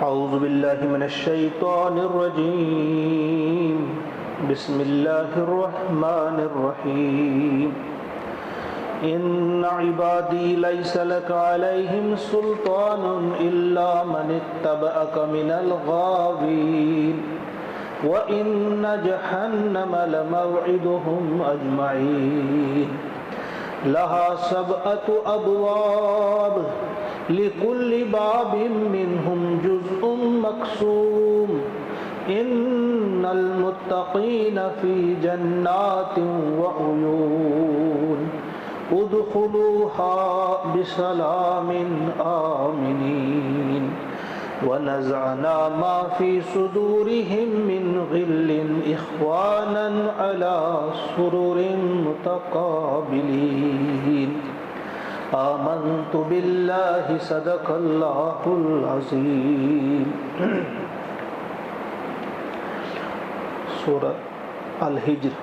اعوذ باللہ من الشیطان الرجیم بسم اللہ الرحمن الرحیم ان عبادی لیس لک علیہم سلطان الا من اتبعک من الغاوین وان جہنم لموعدہم اجمعین لها 7 ابواب لكل باب منهم جزء مقسوم ان المتقين في جنات وعيون ادخلوها بسلام آمنين ونزعنا ما في صدورهم من غل إخوانا على سرر متقابلين آمنت باللہ صدق اللہ العظیم۔ سورہ الحجر۔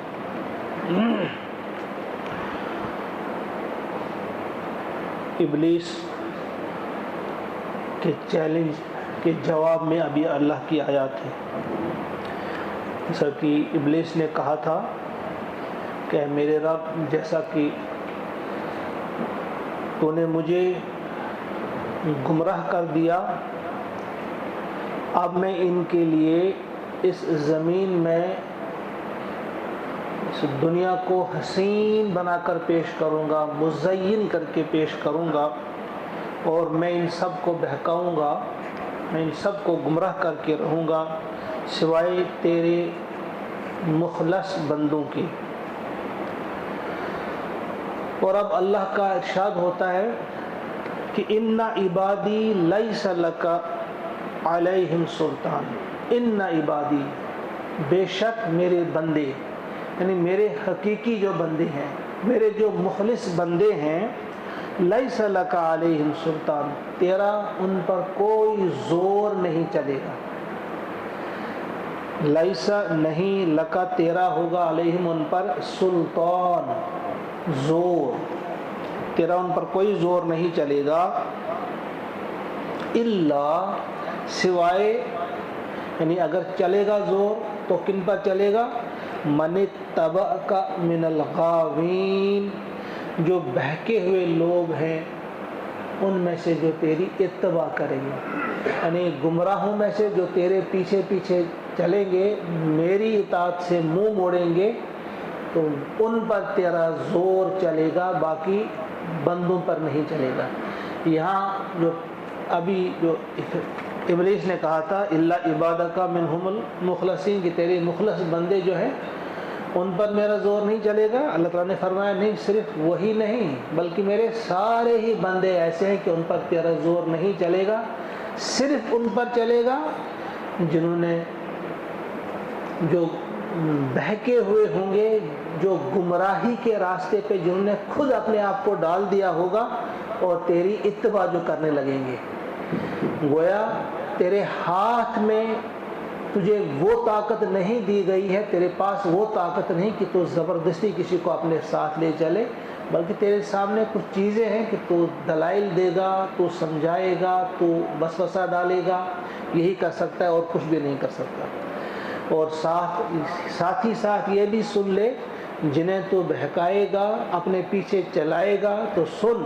ابلیس کے چیلنج کے جواب میں ابھی اللہ کی آیات ہے، جیسا کہ ابلیس نے کہا تھا کہ میرے رب، جیسا کہ تو نے مجھے گمراہ کر دیا، اب میں ان کے لیے اس زمین میں اس دنیا کو حسین بنا کر پیش کروں گا، مزین کر کے پیش کروں گا، اور میں ان سب کو بہکاؤں گا، میں ان سب کو گمراہ کر کے رہوں گا سوائے تیرے مخلص بندوں کے۔ اور اب اللہ کا ارشاد ہوتا ہے کہ ان عبادی لیس لک علیہم سلطان، ان عبادی، بے شک میرے بندے، یعنی میرے حقیقی جو بندے ہیں، میرے جو مخلص بندے ہیں، لیس لک علیہم سلطان، تیرا ان پر کوئی زور نہیں چلے گا۔ لیسا نہیں، لکا تیرا ہوگا، علیہم ان پر، سلطان زور، تیرا ان پر کوئی زور نہیں چلے گا، الا سوائے، یعنی اگر چلے گا زور تو کن پر چلے گا؟ من اتبعک من الغاوین، جو بہکے ہوئے لوگ ہیں ان میں سے جو تیری اتباع کریں گے، یعنی گمراہوں میں سے جو تیرے پیچھے پیچھے چلیں گے، میری اطاعت سے منہ موڑیں گے، تو ان پر تیرا زور چلے گا، باقی بندوں پر نہیں چلے گا۔ یہاں جو ابھی جو ابلیس نے کہا تھا الا عبادک منہم المخلصین، کہ تیرے مخلص بندے جو ہیں ان پر میرا زور نہیں چلے گا، اللہ تعالیٰ نے فرمایا نہیں، صرف وہی نہیں بلکہ میرے سارے ہی بندے ایسے ہیں کہ ان پر تیرا زور نہیں چلے گا، صرف ان پر چلے گا جنہوں نے جو بہکے ہوئے ہوں گے، جو گمراہی کے راستے پہ جنہوں نے خود اپنے آپ کو ڈال دیا ہوگا اور تیری اتباع جو کرنے لگیں گے۔ گویا تیرے ہاتھ میں تجھے وہ طاقت نہیں دی گئی ہے، تیرے پاس وہ طاقت نہیں کہ تو زبردستی کسی کو اپنے ساتھ لے چلے، بلکہ تیرے سامنے کچھ چیزیں ہیں کہ تو دلائل دے گا، تو سمجھائے گا، تو وسوسہ ڈالے گا، یہی کر سکتا ہے اور کچھ بھی نہیں کر سکتا۔ اور ساتھ ہی ساتھ یہ بھی سن لے، جنہیں تو بہکائے گا، اپنے پیچھے چلائے گا، تو سن،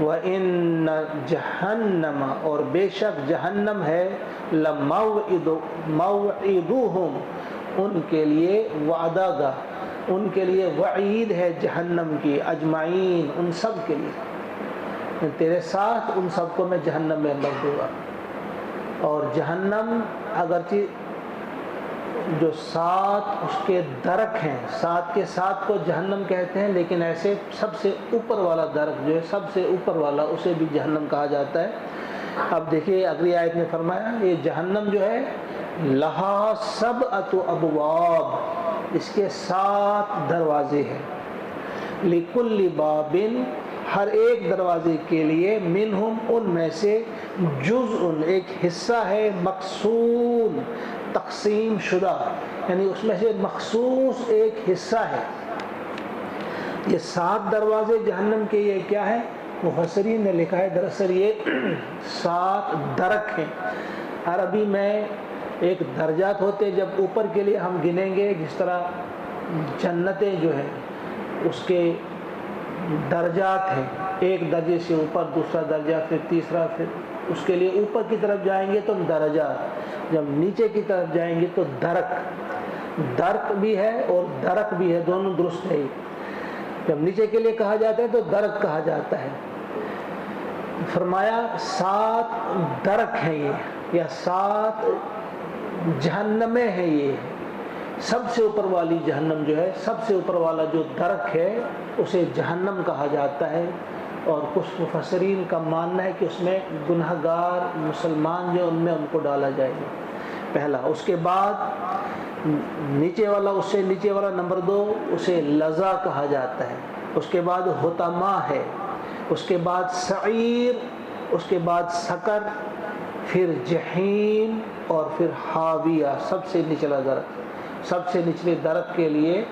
وَإِنَّ جَهَنَّمَ، اور بے شک جہنم ہے، لَمَوْعِدُهُمْ، ان کے لیے وعدہ گاہ، ان کے لیے وعید ہے جہنم کی، اجمعین، ان سب کے لیے، تیرے ساتھ ان سب کو میں جہنم میں رکھ دوں گا۔ اور جہنم اگرچہ جو 7 اس کے درک ہیں، 7 کے 7 کو جہنم کہتے ہیں، لیکن ایسے سب سے اوپر والا درک جو ہے، سب سے اوپر والا، اسے بھی جہنم کہا جاتا ہے۔ اب دیکھیے اگلی آیت میں فرمایا یہ جہنم جو ہے، لہا 7 ابواب، اس کے 7 دروازے ہیں، لکل باب، ہر ایک دروازے کے لیے، منہم، ان میں سے، جزء، ایک حصہ ہے، مقسوم، تقسیم شدہ، یعنی اس میں سے مخصوص ایک حصہ ہے۔ یہ 7 دروازے جہنم کے، یہ کیا ہے؟ مفسرین نے لکھا ہے دراصل یہ 7 درک ہیں، عربی میں ایک درجات ہوتے، جب اوپر کے لیے ہم گنیں گے، جس طرح جنتیں جو ہیں اس کے درجات ہیں، ایک درجے سے اوپر، دوسرا درجہ، پھر تیسرا، پھر اس کے لیے اوپر کی طرف جائیں گے تو درجات، جب نیچے کی طرف جائیں گے تو درک بھی ہے اور درک بھی ہے، دونوں درست ہے۔ جب نیچے کے لیے کہا جاتا ہے تو درک کہا جاتا ہے۔ فرمایا 7 درک ہیں یہ، یا 7 جہنمیں ہیں یہ۔ سب سے اوپر والی جہنم جو ہے، سب سے اوپر والا جو درک ہے اسے جہنم کہا جاتا ہے، اور کچھ مفسرین کا ماننا ہے کہ اس میں گنہگار مسلمان جو ان میں ان کو ڈالا جائے گا، پہلا۔ اس کے بعد نیچے والا، اس سے نیچے والا نمبر 2، اسے لظا کہا جاتا ہے۔ اس کے بعد حطمہ ہے، اس کے بعد سعیر، اس کے بعد سقر، پھر جحیم، اور پھر حاویہ، سب سے نچلا درک۔ سب سے نچلے درک کے لیے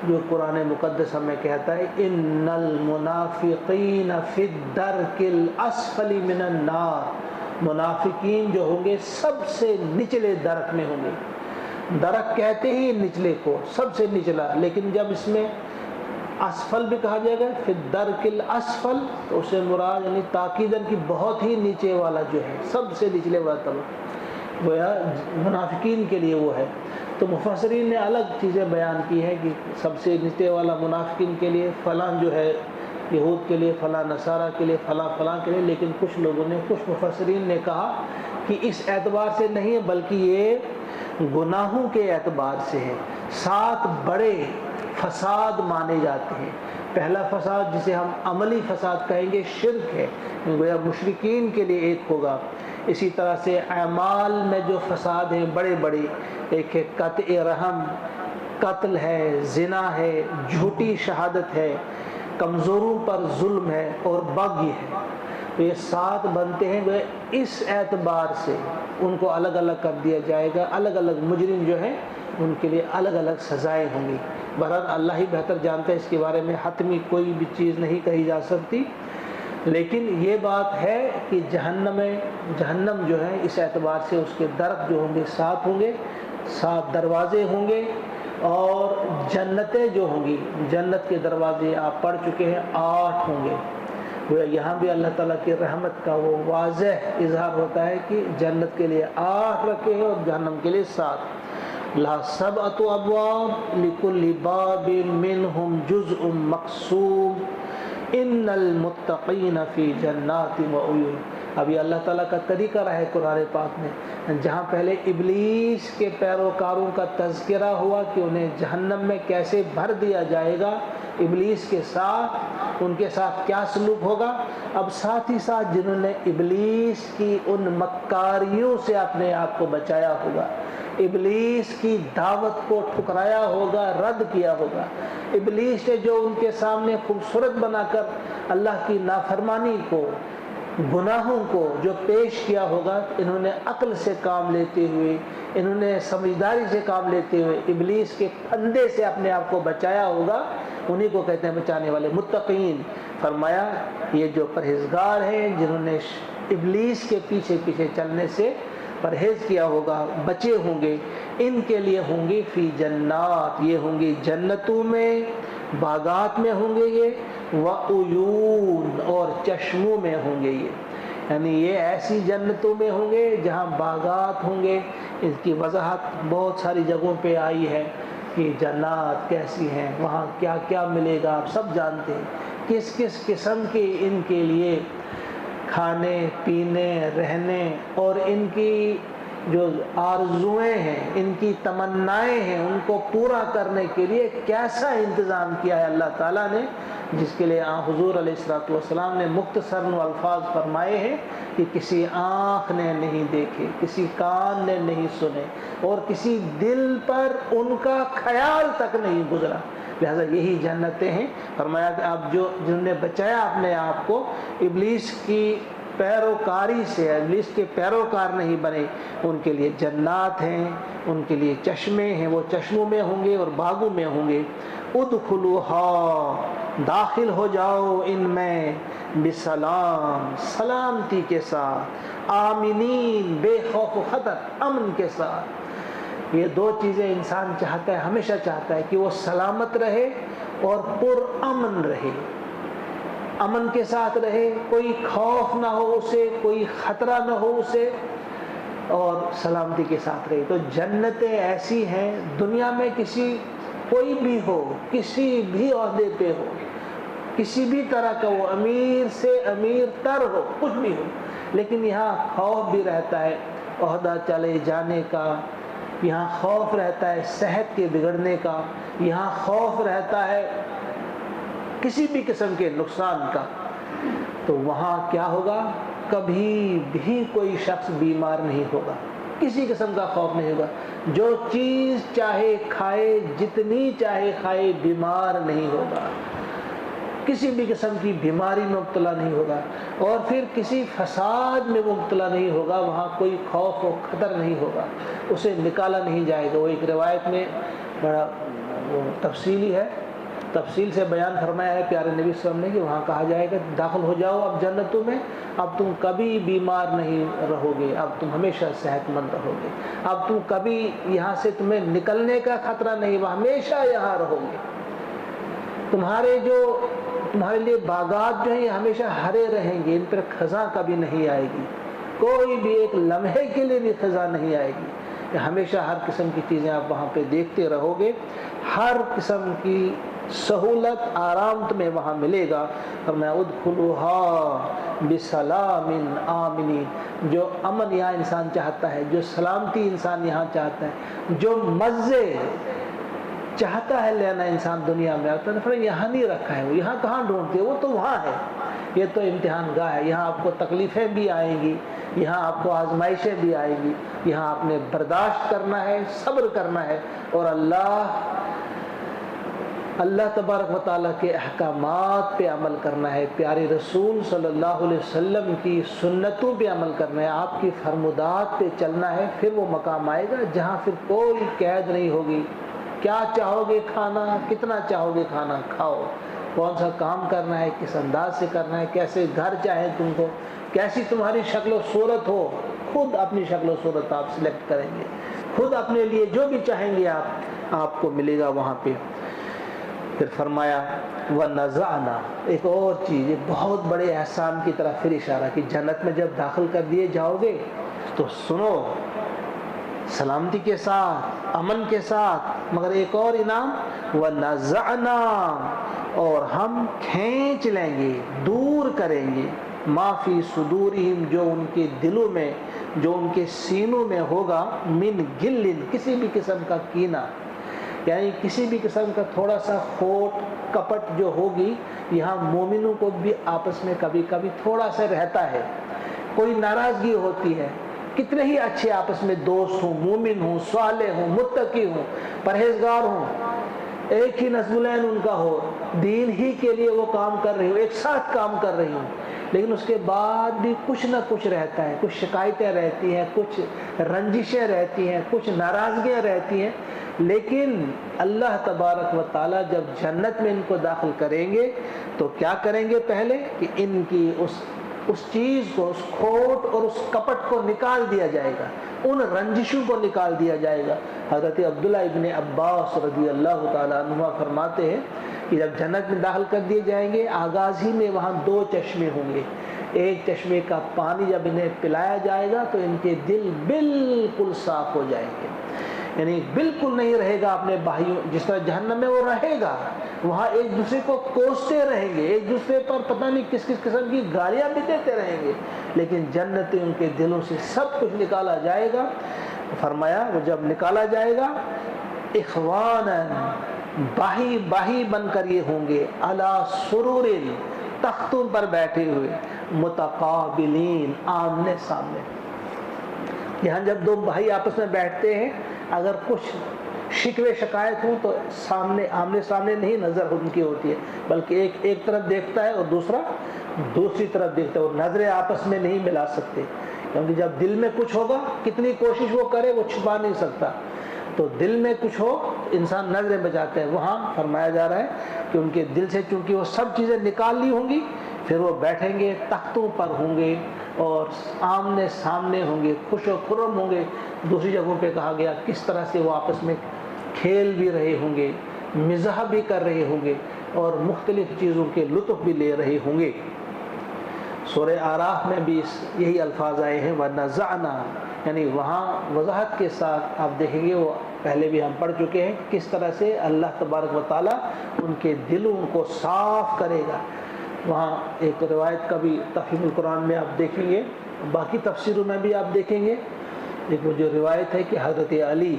جو قرآن مقدس ہمیں کہتا ہے ان المنافقین فی الدرک الاسفل من النار، منافقین جو ہوں گے سب سے نچلے درک میں ہوں گے۔ درک کہتے ہی نچلے کو، سب سے نچلا، لیکن جب اس میں اسفل بھی کہا جائے گا، فی الدرک الاسفل، تو اسے مراد یعنی تاکیدن کی بہت ہی نیچے والا جو ہے، سب سے نچلے والا طبقہ، گویا منافقین کے لیے وہ ہے۔ تو مفسرین نے الگ چیزیں بیان کی ہیں کہ سب سے نیچے والا منافقین کے لیے فلاں جو ہے، یہود کے لیے فلاں، نصارہ کے لیے فلاں، فلاں کے لیے، لیکن کچھ لوگوں نے، کچھ مفسرین نے کہا کہ اس اعتبار سے نہیں ہے، بلکہ یہ گناہوں کے اعتبار سے ہے۔ 7 بڑے فساد مانے جاتے ہیں۔ پہلا فساد جسے ہم عملی فساد کہیں گے شرک ہے، گویا مشرکین کے لیے ایک ہوگا۔ اسی طرح سے اعمال میں جو فساد ہیں بڑے بڑے، ایک ہے قطع رحم، قتل ہے، زنا ہے، جھوٹی شہادت ہے، کمزوروں پر ظلم ہے، اور بغی ہے۔ تو یہ 7 بنتے ہیں، وہ اس اعتبار سے ان کو الگ الگ کر دیا جائے گا۔ الگ الگ مجرم جو ہیں ان کے لیے الگ الگ سزائیں ہوں گی۔ بہرحال اللہ ہی بہتر جانتا ہے، اس کے بارے میں حتمی کوئی بھی چیز نہیں کہی جا سکتی، لیکن یہ بات ہے کہ جہنم جو ہے اس اعتبار سے اس کے درک جو ہوں گے 7 ہوں گے، 7 دروازے ہوں گے، اور جنتیں جو ہوں گی، جنت کے دروازے آپ پڑھ چکے ہیں 8 ہوں گے۔ یہاں بھی اللہ تعالیٰ کی رحمت کا وہ واضح اظہار ہوتا ہے کہ جنت کے لیے 8 رکھے ہیں اور جہنم کے لیے 7۔ لا 7 ابواب لکل باب منہم جزء مقسوم ان المتقین فی جنات و عیون۔ ابھی اللہ تعالیٰ کا طریقہ رہا ہے قرآن پاک میں، جہاں پہلے ابلیس کے پیروکاروں کا تذکرہ ہوا کہ انہیں جہنم میں کیسے بھر دیا جائے گا، ابلیس کے ساتھ ان کے ساتھ کیا سلوک ہوگا، اب ساتھ ہی ساتھ جنہوں نے ابلیس کی ان مکاریوں سے اپنے آپ کو بچایا ہوگا، ابلیس کی دعوت کو ٹھکرایا ہوگا، رد کیا ہوگا، ابلیس نے جو ان کے سامنے خوبصورت بنا کر اللہ کی نافرمانی کو، گناہوں کو جو پیش کیا ہوگا، انہوں نے عقل سے کام لیتے ہوئے، انہوں نے سمجھداری سے کام لیتے ہوئے ابلیس کے پھندے سے اپنے آپ کو بچایا ہوگا، انہی کو کہتے ہیں بچانے والے، متقین۔ فرمایا یہ جو پرہیزگار ہیں، جنہوں نے ابلیس کے پیچھے پیچھے چلنے سے پرہیز کیا ہوگا، بچے ہوں گے، ان کے لیے ہوں گے فی جنات، یہ ہوں گے جنتوں میں، باغات میں ہوں گے یہ، وعیون، اور چشموں میں ہوں گے یہ، یعنی یہ ایسی جنتوں میں ہوں گے جہاں باغات ہوں گے۔ اس کی وضاحت بہت ساری جگہوں پہ آئی ہے کہ جنات کیسی ہیں، وہاں کیا کیا ملے گا، آپ سب جانتے ہیں، کس کس قسم کے ان کے لیے کھانے پینے رہنے اور ان کی جو آرزوئیں ہیں، ان کی تمنائیں ہیں، ان کو پورا کرنے کے لیے کیسا انتظام کیا ہے اللہ تعالیٰ نے، جس کے لیے حضور علیہ الصلوۃ والسلام نے مختصر الفاظ فرمائے ہیں کہ کسی آنکھ نے نہیں دیکھے، کسی کان نے نہیں سنے، اور کسی دل پر ان کا خیال تک نہیں گزرا۔ لہذا یہی جنتیں ہیں۔ فرمایا کہ آپ جنہوں نے بچایا اپنے آپ کو ابلیس کی پیروکاری سے، ابلیس کے پیروکار نہیں بنے، ان کے لیے جنات ہیں، ان کے لیے چشمے ہیں، وہ چشموں میں ہوں گے اور باغوں میں ہوں گے۔ ادخلوها داخل ہو جاؤ ان میں بسلام، سلامتی کے ساتھ، آمینین، بے خوف و خطر، امن کے ساتھ۔ یہ دو چیزیں انسان چاہتا ہے، ہمیشہ چاہتا ہے کہ وہ سلامت رہے اور پر امن رہے، امن کے ساتھ رہے، کوئی خوف نہ ہو اسے، کوئی خطرہ نہ ہو اسے، اور سلامتی کے ساتھ رہے۔ تو جنتیں ایسی ہیں، دنیا میں کوئی بھی ہو، کسی بھی عہدے پہ ہو، کسی بھی طرح کا وہ امیر سے امیر تر ہو، کچھ بھی ہو، لیکن یہاں خوف بھی رہتا ہے عہدہ چلے جانے کا، یہاں خوف رہتا ہے صحت کے بگڑنے کا، یہاں خوف رہتا ہے کسی بھی قسم کے نقصان کا۔ تو وہاں کیا ہوگا؟ کبھی بھی کوئی شخص بیمار نہیں ہوگا، کسی قسم کا خوف نہیں ہوگا، جو چیز چاہے کھائے، جتنی چاہے کھائے، بیمار نہیں ہوگا، کسی بھی قسم کی بیماری میں مبتلا نہیں ہوگا، اور پھر کسی فساد میں مبتلا نہیں ہوگا، وہاں کوئی خوف و خطر نہیں ہوگا، اسے نکالا نہیں جائے گا۔ وہ ایک روایت میں بڑا تفصیلی ہے، تفصیل سے بیان فرمایا ہے پیارے نبی صلی اللہ علیہ وسلم نے کہ وہاں کہا جائے گا داخل ہو جاؤ اب جنتوں میں، اب تم کبھی بیمار نہیں رہو گے، اب تم ہمیشہ صحت مند رہو گے، اب تم کبھی یہاں سے تمہیں نکلنے کا خطرہ نہیں، وہ ہمیشہ یہاں رہو گے، تمہارے لیے باغات جو ہیں یہ ہمیشہ ہرے رہیں گے، ان پر خزاں کبھی نہیں آئے گی، کوئی بھی ایک لمحے کے لیے بھی خزاں نہیں آئے گی، کہ ہمیشہ ہر قسم کی چیزیں آپ وہاں پہ دیکھتے رہو گے، ہر قسم کی سہولت، آرام تمہیں وہاں ملے گا۔ فرمایا ادخلوها بسلام آمنین، جو امن یہاں انسان چاہتا ہے، جو سلامتی انسان یہاں چاہتا ہے، جو مزے چاہتا ہے لینا انسان دنیا میں، آتا ہے یہاں نہیں رکھا ہے، وہ یہاں کہاں ڈھونڈتے، وہ تو وہاں ہے، یہ تو امتحان گاہ ہے، یہاں آپ کو تکلیفیں بھی آئیں گی، یہاں آپ کو آزمائشیں بھی آئیں گی، یہاں آپ نے برداشت کرنا ہے، صبر کرنا ہے، اور اللہ تبارک و تعالیٰ کے احکامات پہ عمل کرنا ہے، پیارے رسول صلی اللہ علیہ وسلم کی سنتوں پہ عمل کرنا ہے، آپ کی فرمودات پہ چلنا ہے، پھر وہ مقام آئے گا جہاں پھر کوئی قید نہیں ہوگی، کیا چاہو گے کھانا، کتنا چاہو گے کھانا کھاؤ، کون سا کام کرنا ہے، کس انداز سے کرنا ہے، کیسے گھر چاہیں تم کو، کیسی تمہاری شکل و صورت ہو، خود اپنی شکل و صورت آپ سلیکٹ کریں گے، خود اپنے لیے جو بھی چاہیں گے آپ کو ملے گا وہاں پہ۔ پھر فرمایا وَنَزَعْنَا، ایک اور چیز، ایک بہت بڑے احسان کی طرف پھر اشارہ کہ جنت میں جب داخل کر دیے جاؤ گے تو سنو، سلامتی کے ساتھ، امن کے ساتھ، مگر ایک اور انعام، وَنَزَعْنَا، اور ہم کھینچ لیں گے، دور کریں گے، مَا فِي صُدُورِهِمْ، جو ان کے دلوں میں، جو ان کے سینوں میں ہوگا، مِن غِلٍ، کسی بھی قسم کا کینہ، یعنی کسی بھی قسم کا تھوڑا سا کھوٹ کپٹ جو ہوگی، یہاں مومنوں کو بھی آپس میں کبھی کبھی تھوڑا سا رہتا ہے، کوئی ناراضگی ہوتی ہے، کتنے ہی اچھے آپس میں دوست ہوں، مومن ہوں، صالح ہوں، متقی ہوں، پرہیزگار ہوں، ایک ہی نسب العین ان کا ہو، دین ہی کے لیے وہ کام کر رہی ہو، ایک ساتھ کام کر رہی ہوں، لیکن اس کے بعد بھی کچھ نہ کچھ رہتا ہے، کچھ شکایتیں رہتی ہیں، کچھ رنجشیں رہتی ہیں، کچھ ناراضگیاں رہتی ہیں، لیکن اللہ تبارک و تعالیٰ جب جنت میں ان کو داخل کریں گے تو کیا کریں گے؟ پہلے کہ ان کی اس چیز کو، اس کھوٹ اور اس کپٹ کو نکال دیا جائے گا، ان رنجشوں کو نکال دیا جائے گا۔ حضرت عبداللہ ابن عباس رضی اللہ تعالیٰ عنہ فرماتے ہیں کہ جب جنت میں داخل کر دیے جائیں گے، آغاز ہی میں وہاں 2 چشمے ہوں گے، ایک چشمے کا پانی جب انہیں پلایا جائے گا تو ان کے دل بالکل صاف ہو جائیں گے، یعنی بالکل نہیں رہے گا اپنے بھائیوں، جس طرح جہنم میں وہ رہے گا، وہاں ایک دوسرے کو کوستے رہیں گے، ایک دوسرے پر پتہ نہیں کس کس قسم کی گالیاں بھی دیتے رہیں گے، لیکن جنتی ان کے دلوں سے سب کچھ نکالا جائے گا۔ فرمایا وہ جب نکالا جائے گا، اخوانا، باہی باہی بن کر یہ ہوں گے، علی سرور، تختوں پر بیٹھے ہوئے، متقابلین، آمنے سامنے۔ یہاں جب 2 بھائی آپس میں بیٹھتے ہیں، اگر کچھ شکوے شکایت ہوں تو سامنے، آمنے سامنے نہیں نظر ان کی ہوتی ہے، بلکہ ایک طرف دیکھتا ہے اور دوسرا دوسری طرف دیکھتا ہے، اور نظریں آپس میں نہیں ملا سکتے، کیونکہ جب دل میں کچھ ہوگا، کتنی کوشش وہ کرے وہ چھپا نہیں سکتا، تو دل میں کچھ ہو انسان نظریں بچاتے ہیں، وہاں فرمایا جا رہا ہے کہ ان کے دل سے چونکہ وہ سب چیزیں نکال لی ہوں گی، پھر وہ بیٹھیں گے، تختوں پر ہوں گے اور آمنے سامنے ہوں گے، خوش و خرم ہوں گے۔ دوسری جگہوں پہ کہا گیا کس طرح سے وہ آپس میں کھیل بھی رہے ہوں گے، مزاح بھی کر رہے ہوں گے اور مختلف چیزوں کے لطف بھی لے رہے ہوں گے۔ سورہ اعراف میں بھی یہی الفاظ آئے ہیں، وَنَزَعْنَا، یعنی وہاں وضاحت کے ساتھ آپ دیکھیں گے، وہ پہلے بھی ہم پڑھ چکے ہیں کس طرح سے اللہ تبارک و تعالیٰ ان کے دلوں کو صاف کرے گا۔ وہاں ایک روایت کا بھی تفہیم القرآن میں آپ دیکھیں گے، باقی تفسیروں میں بھی آپ دیکھیں گے، ایک وہ جو روایت ہے کہ حضرت علی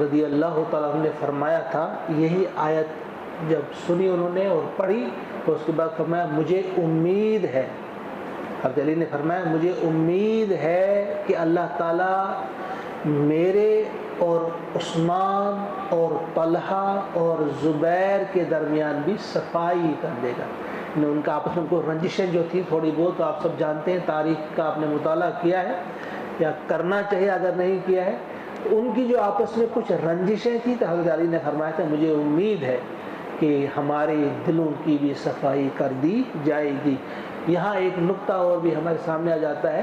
رضی اللہ تعالیٰ عنہ نے فرمایا تھا، یہی آیت جب سنی انہوں نے اور پڑھی تو اس کے بعد فرمایا مجھے امید ہے، حضرت علی نے فرمایا مجھے امید ہے کہ اللہ تعالیٰ میرے اور عثمان اور طلحہ اور زبیر کے درمیان بھی صفائی کر دے گا۔ ان کا آپس میں کوئی رنجشیں جو تھی تھوڑی بہت، تو آپ سب جانتے ہیں، تاریخ کا آپ نے مطالعہ کیا ہے یا کرنا چاہیے اگر نہیں کیا ہے، ان کی جو آپس میں کچھ رنجشیں تھیں تو حضرت علی نے فرمایا تھا مجھے امید ہے کہ ہمارے دلوں کی بھی صفائی کر دی جائے گی۔ یہاں ایک نقطہ اور بھی ہمارے سامنے آ جاتا ہے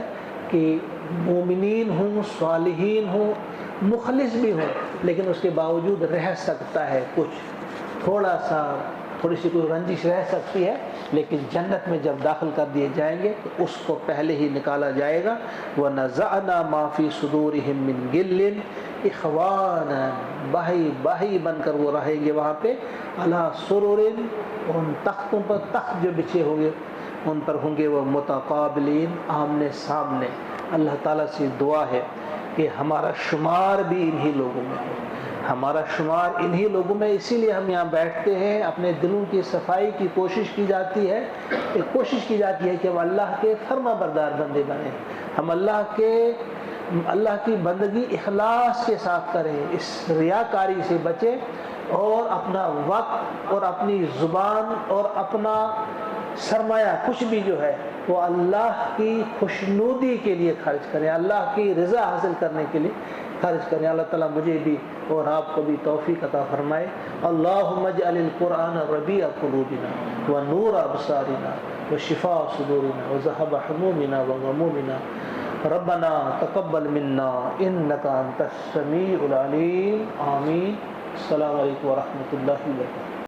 کہ مومنین ہوں، صالحین ہوں، مخلص بھی ہوں، لیکن اس کے باوجود رہ سکتا ہے کچھ، تھوڑی سی کوئی رنجش رہ سکتی ہے، لیکن جنت میں جب داخل کر دیے جائیں گے تو اس کو پہلے ہی نکالا جائے گا۔ وَنَزَعْنَا مَا فِي صُدُورِهِم مِّن غِلٍّ إِخْوَانًا، باہی بن کر وہ رہیں گے وہاں پہ، عَلَىٰ سُرُرٍ، ان تختوں پر، تخت جو بچھے ہوں گے ان پر ہوں گے وہ متقابلین، آمنے سامنے۔ اللہ تعالیٰ سے دعا ہے کہ ہمارا شمار بھی انہی لوگوں میں ہو، ہمارا شمار انہی لوگوں میں، اسی لیے ہم یہاں بیٹھتے ہیں، اپنے دلوں کی صفائی کی کوشش کی جاتی ہے، کوشش کی جاتی ہے کہ ہم اللہ کے فرما بردار بندے بنیں، ہم اللہ کی بندگی اخلاص کے ساتھ کریں، اس ریاکاری سے بچیں اور اپنا وقت اور اپنی زبان اور اپنا سرمایہ کچھ بھی جو ہے وہ اللہ کی خوشنودی کے لیے خرچ کریں، اللہ کی رضا حاصل کرنے کے لیے خرچ کریں۔ اللہ تعالیٰ مجھے بھی اور آپ کو بھی توفیق عطا فرمائے۔ اللہم اجعل القرآن ربیع قلوبنا ونور ابصارنا وشفاء صدورنا وذهب همومنا وغمومنا ربنا تقبل منا انك انت السمیع العلیم، آمین۔ السلام علیکم ورحمۃ اللہ وبرکاتہ۔